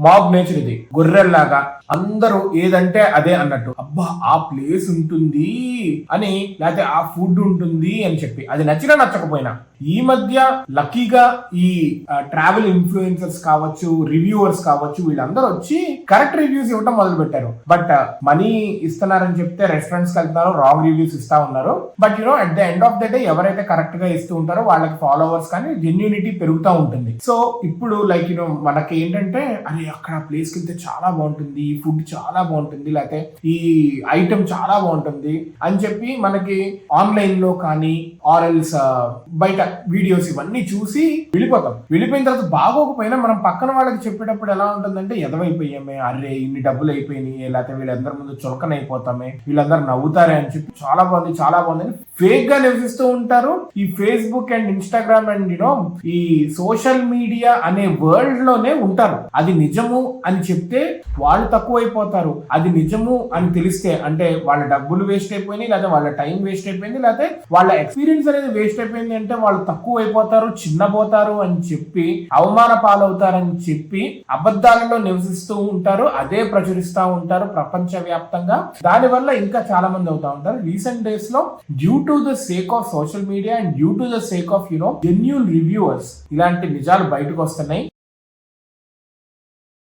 Mob nature ఇది, గొర్రెల్లాగా అందరూ ఏదంటే అదే అన్నట్టు. అబ్బా ఆ ప్లేస్ ఉంటుంది అని, లేకపోతే ఆ ఫుడ్ ఉంటుంది అని చెప్పి, అది నచ్చినా నచ్చకపోయినా. ఈ మధ్య లక్కీగా ఈ ట్రావెల్ ఇన్ఫ్లుయెన్సర్స్ కావచ్చు, రివ్యూవర్స్ కావచ్చు, వీళ్ళందరూ వచ్చి కరెక్ట్ రివ్యూస్ ఇవ్వడం మొదలు పెట్టారు. బట్ మనీ ఇస్తున్నారని చెప్తే రెస్టారెంట్స్ కి వెళ్తున్నారు, రాంగ్ రివ్యూస్ ఇస్తా ఉన్నారు. But you know at the end of the day ఎవరైతే కరెక్ట్ గా ఇస్తూ ఉంటారో వాళ్ళకి ఫాలోవర్స్ కానీ జెన్యూనిటీ పెరుగుతూ ఉంటుంది. సో ఇప్పుడు లైక్ యూనో మనకి ఏంటంటే, అరే అక్కడ ప్లేస్ కి వెళ్తే చాలా బాగుంటుంది, ఈ ఫుడ్ చాలా బాగుంటుంది, లేకపోతే ఈ ఐటమ్ చాలా బాగుంటుంది అని చెప్పి మనకి ఆన్లైన్ లో కానీ ఆర్ఎల్స్ బయట వీడియోస్ ఇవన్నీ చూసి వెళ్ళిపోయిన తర్వాత బాగోకపోయినా మనం పక్కన వాళ్ళకి చెప్పేటప్పుడు ఎలా ఉంటుందంటే, ఎదవైపోయామే, అరే ఇన్ని డబ్బులు అయిపోయినాయి, లేకపోతే వీళ్ళందరి ముందు చులకనైపోతామే, వీళ్ళందరూ నవ్వుతారే అని చెప్పి చాలా బాగుంది ఫేక్ గా నివసిస్తూ ఉంటారు. ఈ Facebook and Instagram and you know ఈ సోషల్ మీడియా అనే వరల్డ్ లోనే ఉంటారు. అది నిజము అని చెప్తే వాళ్ళు తక్కువైపోతారు, అది నిజము అని తెలిస్తే అంటే వాళ్ళ డబ్బులు వేస్ట్ అయిపోయినాయి, లేదా వాళ్ళ టైం వేస్ట్ అయిపోయింది, లేకపోతే వాళ్ళ ఎక్స్పీరియన్స్ అనేది వేస్ట్ అయిపోయింది అంటే వాళ్ళు తక్కువ అయిపోతారు, చిన్నపోతారు అని చెప్పి, అవమాన పాలవుతారని చెప్పి అబద్ధాలలో నివసిస్తూ ఉంటారు. అదే ప్రచురిస్తూ ఉంటారు ప్రపంచ వ్యాప్తంగా. దాని వల్ల ఇంకా చాలా మంది అవుతా ఉంటారు. రీసెంట్ డేస్ లో due to the sake of social media and due to the sake of you know genuine reviewers ఇలాంటి నిజాలు బయటకు వస్తున్నాయి.